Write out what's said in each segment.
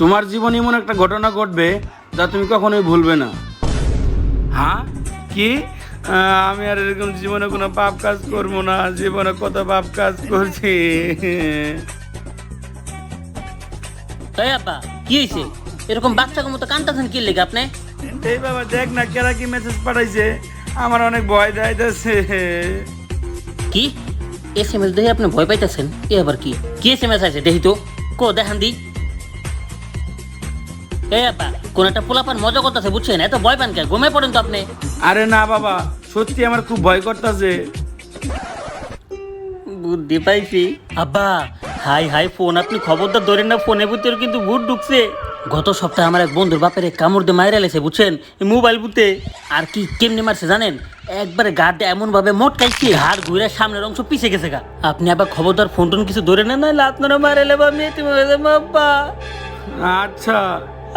তোমার জীবনে এমন একটা ঘটনা ঘটবে যা তুমি কখনোই ভুলবে না। হ্যাঁ কি? আমি আর এরকম জীবনে কোনো পাপ কাজ করবো না। জীবনে কত পাপ কাজ করছি। তাই আব্বা কি হয়েছে? এরকম বাচ্চাকে মতো কান্তাছেন কি লেগে আপনি? এই বাবা দেখ না কেরা কি মেসেজ পাঠাইছে, আমার অনেক ভয় দেখাইতেছে। কি SMS দেখে আপনি ভয় পাইতেছেন? এ আবার কি কি SMS আছে দেখি তো, কো দেখান দি। এই আব্বা কোন একটা পোলাপান মজা করতেছে বুঝছেন, এত ভয় পান কে? ঘুমিয়ে পড়েন তো আপনি। আরে না বাবা, সত্যি আমার খুব ভয় করতেছে। বুদ্ধি পাইছি আব্বা। হাই হাই ফোন আপনি খবরদার ধরেন না, ফোনের ভিতরে কিন্তু ভূত ঢুকছে। গত সপ্তাহে আমার এক বন্ধুর বাপের কামড় দিয়ে মাইরা লেছে বুঝছেন, মোবাইল বুতে। আর কি কেমনে মারছে জানেন? একবারে গাড়টা এমন ভাবে মটকাইছে, হাড় ঘুরে সামনের অংশ পিছে গেছে গা। আপনি আবার খবরদার ফোন টোন কিছু ধরে নেন, নাহলে আপনারা মারেলে বা মেয়েতে আব্বা। আচ্ছা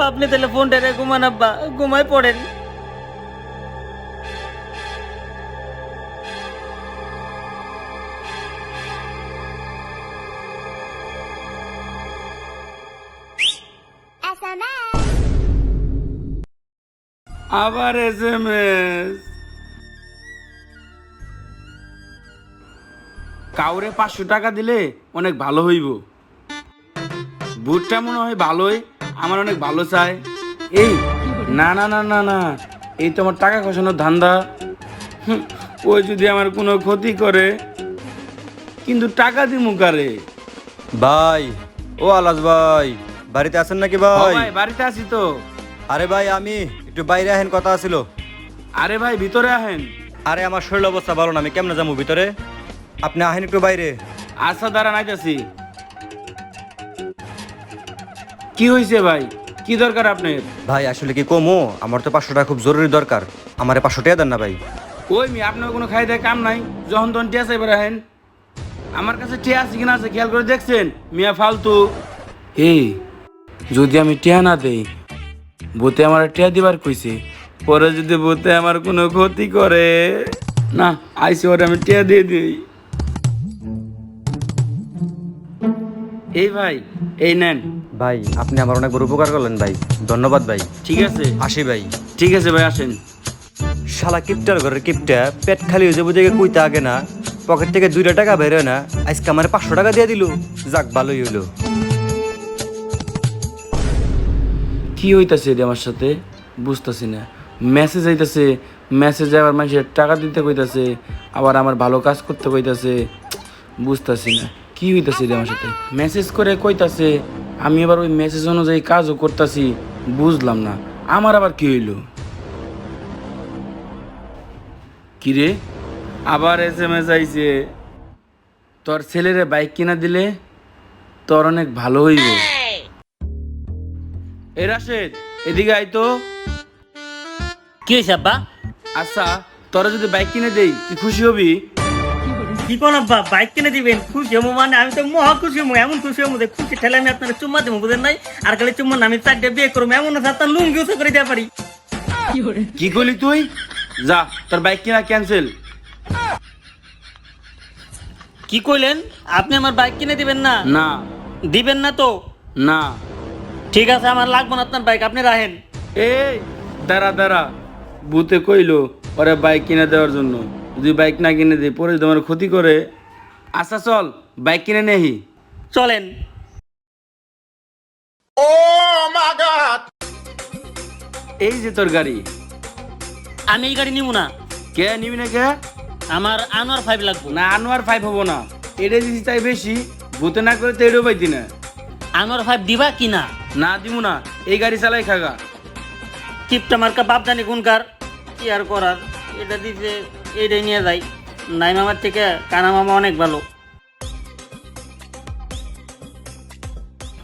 আপনি তাহলে ফোনটা রে ঘুমান আব্বা, ঘুমায় পড়েন। আবার SMS। কাউরে 500 টাকা দিলে অনেক ভালো হইব। বুটটা মনে হয় ভালোই, আমার অনেক ভালো চাই। এই না না না না না, এই তো আমার টাকা খসানোর ধান্দা। ওই যদি আমার কোনো ক্ষতি করে, কিন্তু টাকা দিমু কারে? ভাই, ও আলাস ভাই, বাড়িতে আছেন নাকি ও ভাই? ভাই বাড়িতে আছি তো। আরে ভাই আমি একটু বাইরে আহেন, কথা আছিল। আরে ভাই ভিতরে আহেন। আরে আমার শরীর অবস্থা ভালো না, আমি কেমনে যাবো ভিতরে? আপনি আহেন একটু বাইরে। আচ্ছা দাঁড়া নাইতেছি। কি হয়েছে ভাই? কি দরকার আপনার? ভাই আসলে কি কমো, আমার তো 500 টাকা খুব জরুরি দরকার। আমারে 500 টাকা দেন না ভাই। ওই মি আপনার কোনো খাই দেয় কাম নাই, যখন তখন টিয়া চাইবার আহেন। আমার কাছে টিয়া আছে কিনা আছে খেয়াল করে দেখছেন মিয়া? ফালতু। এই যদি আমি টিয়া না দেই, ভূতে আমার টিয়া দিবার কইছে, পরে যদি ভূতে আমার কোনো ক্ষতি করে, না আইসি ওরে আমি টিয়া দিয়ে দিই। এই ভাই এই নেন। ভাই আপনি আমার অনেক বড় উপকার করলেন ভাই, ধন্যবাদ ভাই। ঠিক আছে আসি ভাই। ঠিক আছে ভাই আসেন। শালা কিপটার ঘরের কিপটা, পেট খালি হয়ে যাবো দেখে কইতে আগে না, পকেট থেকে 2টা টাকা বের হয় না, আজকে আমার 500 টাকা দিয়ে দিল। যাক ভালোই হইলো। কি হইতাছে রে আমার সাথে বুঝতেছি না। মেসেজ আইতাছে, মেসেজে আবার মানুষের টাকা দিতে কইতাছে, আবার আমার ভালো কাজ করতে কইতাছে। বুঝতেছি না কি হইতাছে রে আমার সাথে। মেসেজ করে কইতাছে, আমি আবার ওই মেসেজ অনুযায়ী কাজও করতেছি। বুঝলাম না আমার আবার কি হইল। কি রে আবার SMS আইছে, তোর ছেলেরে বাইক কিনা দিলে তোর অনেক ভালো হইব। এ রাশেদ এদিকে আইতো। কি হয়েছে আব্বা? আচ্ছা তোরা যদি বাইক কিনে দেই তুই খুশি হবি? কি কোন আব্বা বাইক কিনে দিবেন? খুশি হবো মানে আমি তো মহা খুশি হবো, এমন খুশি হবো যে খুশি ঠেলে আমি আপনার চুম্মা দেবো বুঝেন নাই। আর খালি চুম্মা না, আমি 4টা বিয়ে করবো, এমন আছে আপনার লুঙ্গি উঁচু করে দিতে পারি। কি করলি তুই? যা তোর বাইক কিনা ক্যান্সেল। কি কইলেন? আপনি আমার বাইক কিনে দিবেন না? না দিবেন না তো? না। ঠিক আছে আমার লাগবে না আপনার বাইক, আপনি রাখেন। এই দাঁড়া দাঁড়া, বুতে কইলো ওরা বাইক কিনে দেওয়ার জন্য, যদি বাইক না কিনে দেয় পরে যদি আমার ক্ষতি করে। আচ্ছা চল বাইক কিনে নেহি। চলেন। এই যে তোর গাড়ি। আমি এই গাড়ি নিব না। কে নিবি না কে? আমার আনোয়ার 5 লাগবে। না আনোয়ার 5 হবো না, এটা দিছি তাই বেশি, ভূতে না করে তো এটাও পাইতি না। আনোয়ার 5 দিবা কি না? না দিব না, এই গাড়ি চালাই খাগা। কিপটা মার্কা বাপ জানি কোনকার, কি আর করার। এটা দিতে এইটাই নিয়ে যাই। নাই মামার থেকে কানা মামা অনেক ভালো।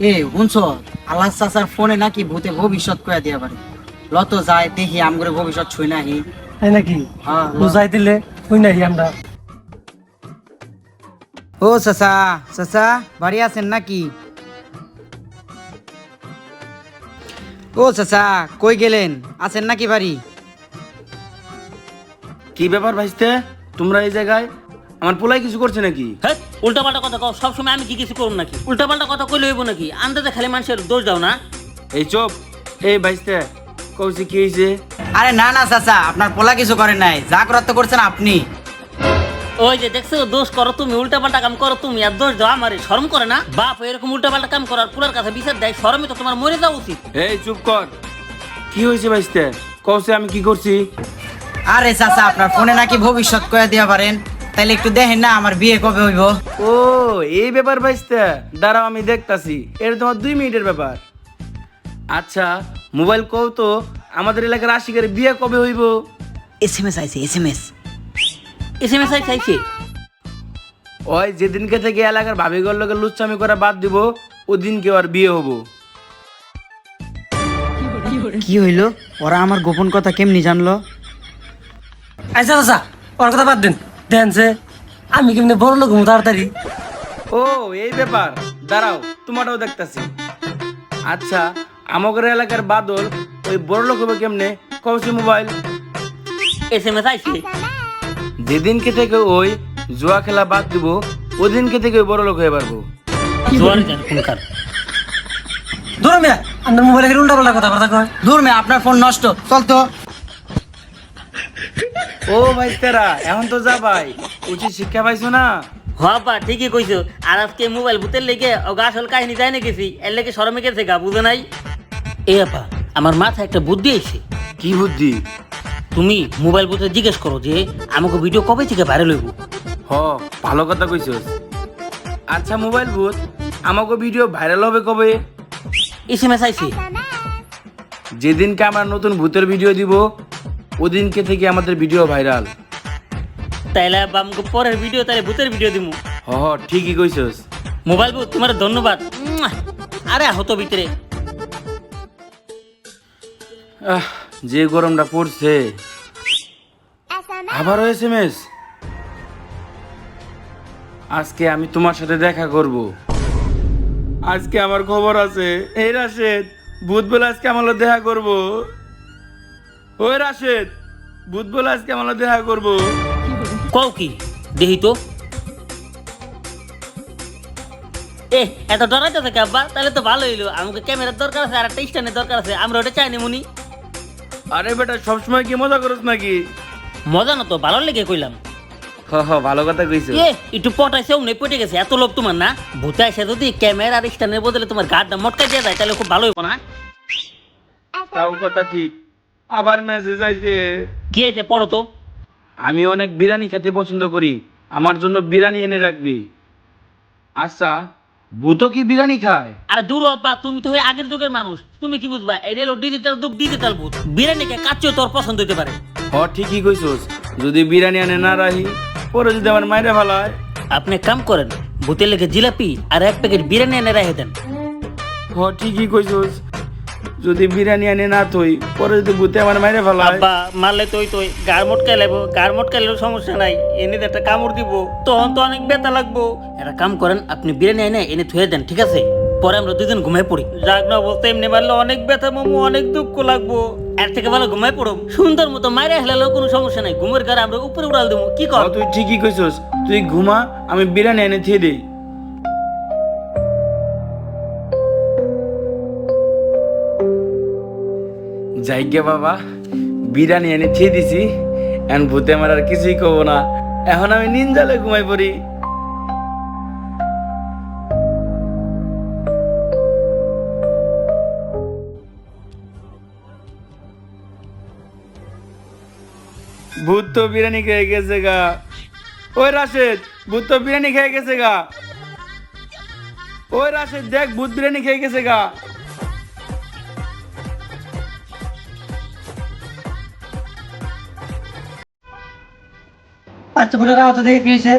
এ শুনছ, আল্লাহ চাচার ফোনে নাকি ভূতে ভবিষ্যৎ কয়া দিয়া পারে। লত যায় দেখি আমগরে ভবিষ্যৎ ছুঁই নাহি। তাই নাকি? হ্যাঁ, বুঝাই দিলে তুই নাকি আমরা। ও চাচা, চাচা বাড়ি আছেন নাকি? ও চাচা কই গেলেন, আছেন নাকি বাড়ি? কি ব্যাপার ভাইস্তে, তোমরা এই জায়গায়? আমার পোলাই কিছু করছে নাকি? হ্যাঁ, উল্টাপাল্টা কথা কও, সবসময় আমি কি কিছু করব নাকি? উল্টাপাল্টা কথা কইলে হইব নাকি? আন্দাজে খালি মানুষের দোষ দাও না। এই চুপ। এই ভাইস্তে, কইছি কি হয়েছে? আরে না না চাচা, আপনার পোলা কিছু করেন নাই, যা করার তো করছেন আপনি। ওই যে দেখছো, দোষ করো তুমি, উল্টাপাল্টা কাম করো তুমি, আর দোষ দাও আমারে। শরম করে না? বাপ এরকম উল্টাপাল্টা কাম করার পুরার কাছে বিচার দেয়, শরমে তো তোমার মরে যাওয়া উচিত। এই চুপ কর। কি হয়েছে ভাইস্তে? কইছে আমি কি করছি? আরে চাচা, আপনার ফোনে নাকি ভবিষ্যৎ কয়ে দিয়া পারেন, তাইলে একটু দেখেন না আমার বিয়ে কবে হইব। ও এই ব্যাপার ভাইস্তে, দাঁড়াও আমি দেখতাছি। এটা তোমার 2 মিনিটের ব্যাপার। আচ্ছা মোবাইল কও তো, আমাদের এলাকার আশিকের বিয়ে কবে হইব? এসএমএস আইছে, এসএমএস। এসএমএস চাইছে। ওই যেদিনকে থেকে এলাকার ভাবিগর লোকের লুচ্চামি করা বাদ দিব, ওদিনকে আর বিয়ে হবো। কি হইলো? ওরা আমার গোপন কথা কেমনি জানলো? আচ্ছা চাচা, ওর কথা বাদ দেন। দেন যে আমি কেমনি বড় লোক হবো তাড়াতাড়ি। ও এই ব্যাপার, দাঁড়াও তোমারটাও দেখতাছি। আচ্ছা আমাদের এলাকার বাদল ওই বড় লোক হবে কেমনে? কৌশি মোবাইল। এসএমএস আইছে। যেদিনকে থেকে ওই জুয়া খেলা বাদ দিব, ওদিনকে থেকে ওই বড় লোক হয়ে পারবো। জোয়ারে জানি কোনকার। ধরো মিয়া, আপনার মোবাইলে উল্টা পাল্টা কথা কয়। দূর মে, আপনার ফোন নষ্ট, চল তো। ও ভাই তেরা, এখন তো যা ভাই, উচিত শিক্ষা পাইছো না? হবা ঠিকই কইছো। আর আজকে মোবাইল ভূতের লেগে আসল কাহিনী যাই না গেছি, এর লেগে শরমে গেছে গা, বুঝে নাই? এ আপা, আমার মাথায় একটা বুদ্ধি আইছে। কি বুদ্ধি? তুমি মোবাইল ভূতে জিজ্ঞেস করো যে আমাকে ভিডিও কবে থেকে ভাইরাল হইব। হ, ভালো কথা কইছস। আচ্ছা মোবাইল ভূত, আমাকে ভিডিও ভাইরাল হবে কবে? এসএমএস আইছে। যেদিনকে আমরা নতুন ভূতের ভিডিও দিব, ওদিনকে থেকে আমাদের ভিডিও ভাইরাল। তাইলে আব্বা আমাকে পরের ভিডিও, তাহলে ভূতের ভিডিও দিমু। হ হ, ঠিকই কইছস। মোবাইল ভূত তোমার ধন্যবাদ। আরে হতো ভিতরে। যে গরমটা পড়ছে। আবারও এসএমএস। আজকে আমি তোমার সাথে দেখা করব। আজকে আমার খবর আছে। এই রাশেদ, ভূত বলে আজকে আমার লগে দেখা করব। ওই রাশেদ, ভূত বলে আজকে আমার লগে দেখা করব। কও কি দেখি তো। এত ডরাইতে থাকে আব্বা, তাহলে তো ভালো হইলো। আমাকে ক্যামেরার দরকার আছে, আর একটা স্ট্যান্ডের দরকার আছে, আমরা ওটা চাইনি মুনি। আরে বেটা, সবসময় কি মজা করছ নাকি? মজা না তো, ভালো লেগে কইলাম। হ হ, ভালো কথা কইছো। একটু পটাইছে, উনি পটে গেছে, এত লোভ তোমার না? ভূতে এসে যদি ক্যামেরা আর স্ট্যান্ডের বদলে তোমার গাড়টা মটকা দিয়ে যায়, তাহলে খুব ভালো হইব না? তাও কথা ঠিক। আবার মেসেজ আইছে। কি হয়েছে পড়ো তো। আমি অনেক বিরিয়ানি খেতে পছন্দ করি, আমার জন্য বিরিয়ানি এনে রাখবি। আচ্ছা ভূতও কি বিরিয়ানি খায়? আর দূর বাবা, তুমি তো আগের যুগের মানুষ, তুমি কি বুঝবা? এটা হলো ডিজিটাল যুগ, ডিজিটাল ভূত। বিরিয়ানিকে কাচ্চিও তোর পছন্দ হইতে পারে। হ ঠিকই কইছস, যদি বিরিয়ানি আনে না রাহি, পরে যদি আমার মাইরে ফেলায়। আপনি এক কাম করেন, ভূতের লেগে জিলাপি আর 1 প্যাকেট বিরিয়ানি এনে রেখে দেন। হ ঠিকই কইছস, যদি বিরিয়ানি আনে না তুই, পরে যদি ভূতে আমার মাইরে ফেলায়। আব্বা মারলে তুই গাড় মটকাই লাগবো, গাড় মটকাইলেও সমস্যা নাই, এনে একটা কামড় দিব, তখন তো অনেক ব্যথা লাগবো। একটা কাম করেন, আপনি বিরিয়ানি এনে থুয়ে দেন, ঠিক আছে? পরে আমরা দুজন ঘুমাই পড়ি। যাক না বলতে, এমনি মারলে অনেক ব্যথা মামু, অনেক দুঃখ লাগবো। এর থেকে ভালো ঘুমাই পড়ো, সুন্দর মতো মাইরে হেলালেও কোনো সমস্যা নাই। ঘুমের ঘরে আমরা উপরে উড়াল দেবো, কি কর? তুই ঠিকই কইছস, তুই ঘুমা, আমি বিরিয়ানি এনে থিয়ে দিই। যাইগে বাবা, বিরিয়ানি এনে থিয়ে দিছি। এখন ভূতে আমার আর কিছুই কব না, এখন আমি নিনজালে ঘুমাই পড়ি। ভূত তো বিরিয়ানি খেয়ে গেছে গা। ওই রাশেদ, ভূত তো বিরিয়ানি খেয়ে গেছে গা। ওই রাশেদ দেখ, ভূত বিরিয়ানি খেয়ে গেছে গা। আচ্ছা বলে রাত দেখে কি হয়েছে?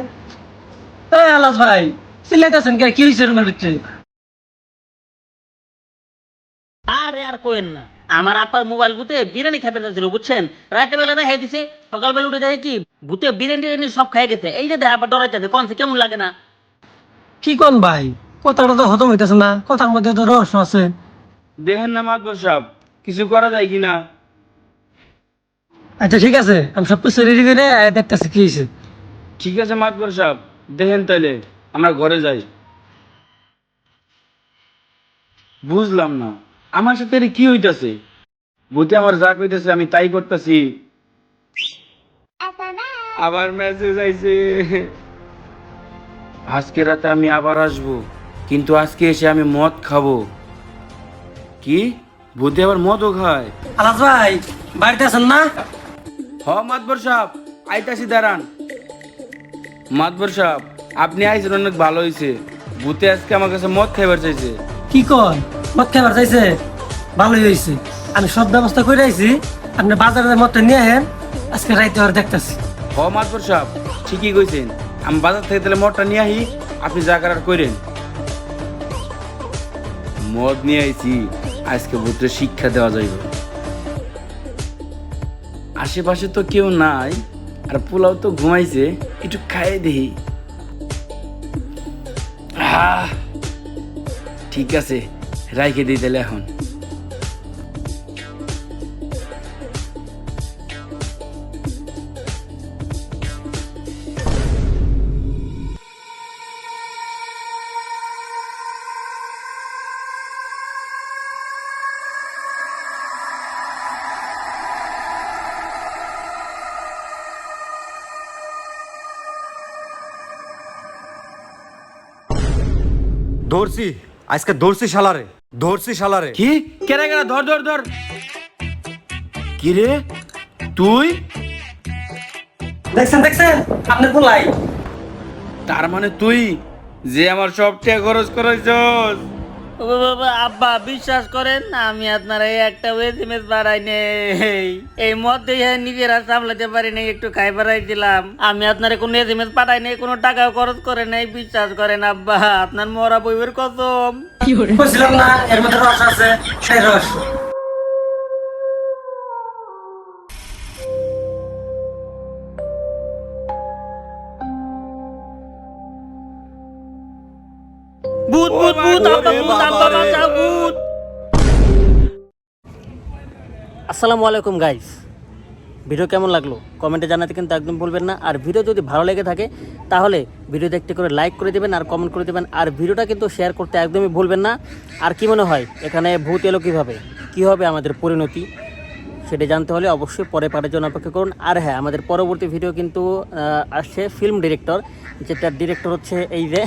আলাস ভাই চিল্লাইতেছেন কে? কি হয়েছে রুমের ভিতরে? আরে আর কোয়েন না, আমার আপার মোবাইল ভূতে বিরিয়ানি খাইতে যাচ্ছিল, বুঝছেন? রাতের বেলা না খাই দিছে, সকালবেলা উঠে যায় কি ভূতে বিরিয়ানি সব খাই গেছে। এই যে দেখ আবার ডরাইতেছে, কোন কেমন লাগে না? কি কোন ভাই, কথাটা তো হজম হইতেছে না, কথার মধ্যে তো রহস্য আছে। দেখেন না মাদবর সাহেব, কিছু করা যায় কিনা? আচ্ছা ঠিক আছে, আমি সব কিছু রেডি করে দেখতেছি কি হয়েছে। ঠিক আছে মাতবর সাহেব, দেখেন তাইলে আমরা ঘরে যাই। বুঝলাম না আমার সাথে এর কি হইতাছে। ভূতে আমার যা কইতাছে আমি তাই করতেছি। আবার মেসেজ আইছে, আজকে রাতে আমি আবার আসবো, কিন্তু আজকে এসে আমি মদ খাবো। কি ভূতে আবার মদও খায়? আলাস ভাই বাড়িতে আছেন না? হ মাতবর সাহেব আইতাছি, দাঁড়ান। মাতবর সাহেব আপনি আইছেন অনেক ভালো হয়েছে। ভূতে আজকে আমার কাছে মদ খাইবার চাইছে। কি কন, মদ খাবার চাইছে? ভালোই হয়েছে, আমি সব ব্যবস্থা করে আইছি। আপনি বাজারে মদটা নিয়ে আহেন, আজকে রাইতে আর দেখতেছি। হ মাতবর সাহেব ঠিকই কইছেন, আমি বাজার থেকে তাহলে মদটা নিয়ে আহি, আপনি যা করার করেন। মদ নিয়ে আইছি, আজকে ভূতের শিক্ষা দেওয়া যাইব। আশেপাশে তো কেউ নাই, আর পোলাও তো ঘুমাইছে, একটু খাইয়ে দেখি। ঠিক আছে, রাইখে দিই তাহলে এখন। ধরছি, আজকে ধরছি শালারে, ধরছি শালারে। কি কেনা কেনা ধর ধর ধর। কি রে তুই? দেখছেন দেখছেন আপনার পোলাই। তার মানে তুই যে আমার সব টাকা খরচ করাইছস? ও বাবা, আব্বা বিশ্বাস করেন আমি আপনার এই একটা এসএমএস বাড়াই নেই, এই মদ দিয়ে নিজেরা সামলাতে পারি নাই, একটু খাই বাড়াই দিলাম। আমি আপনার কোনো এসএমএস পাঠাই নাই, কোনো টাকাও খরচ করে নাই, বিশ্বাস করেন আব্বা, আপনার মরা বইবের কসম। বলছিলাম না এর মধ্যে রস আছে, সেই রস। ভূত ভূত ভূত, আব্বা ভূত, আব্বা বাঁচাও ভূত। আসসালামু আলাইকুম গাইস, ভিডিও কেমন লাগলো কমেন্টে জানাতে কিন্তু একদম ভুলবেন না। আর ভিডিও যদি ভালো লেগে থাকে তাহলে ভিডিওতে একটি করে লাইক করে দেবেন আর কমেন্ট করে দেবেন, আর ভিডিওটা কিন্তু শেয়ার করতে একদমই ভুলবেন না। আর কি মনে হয় এখানে ভূত এলো কীভাবে, কী হবে আমাদের পরিণতি, সেটা জানতে হলে অবশ্যই পরে পাঠার জন্য অপেক্ষা করুন। আর হ্যাঁ, আমাদের পরবর্তী ভিডিও কিন্তু আসছে ফিল্ম ডিরেক্টর, যেটার ডিরেক্টর হচ্ছে এই যে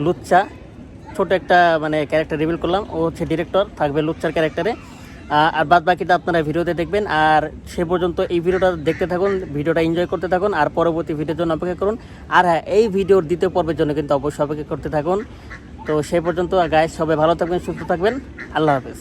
লুচ্চা। ছোট একটা মানে ক্যারেক্টার রিভিল করলাম, ও হচ্ছে ডিরেক্টর, থাকবে লুচ্চার ক্যারেক্টারে। আর বাদ বাকিটা আপনারা ভিডিওতে দেখবেন। আর সে পর্যন্ত এই ভিডিওটা দেখতে থাকুন, ভিডিওটা এনজয় করতে থাকুন, আর পরবর্তী ভিডিওর জন্য অপেক্ষা করুন। আর হ্যাঁ, এই ভিডিওর দ্বিতীয় পর্বের জন্য কিন্তু অবশ্যই অপেক্ষা করতে থাকুন। তো সে পর্যন্ত গাইস সবাই ভালো থাকবেন, সুস্থ থাকবেন, আল্লাহ হাফেজ।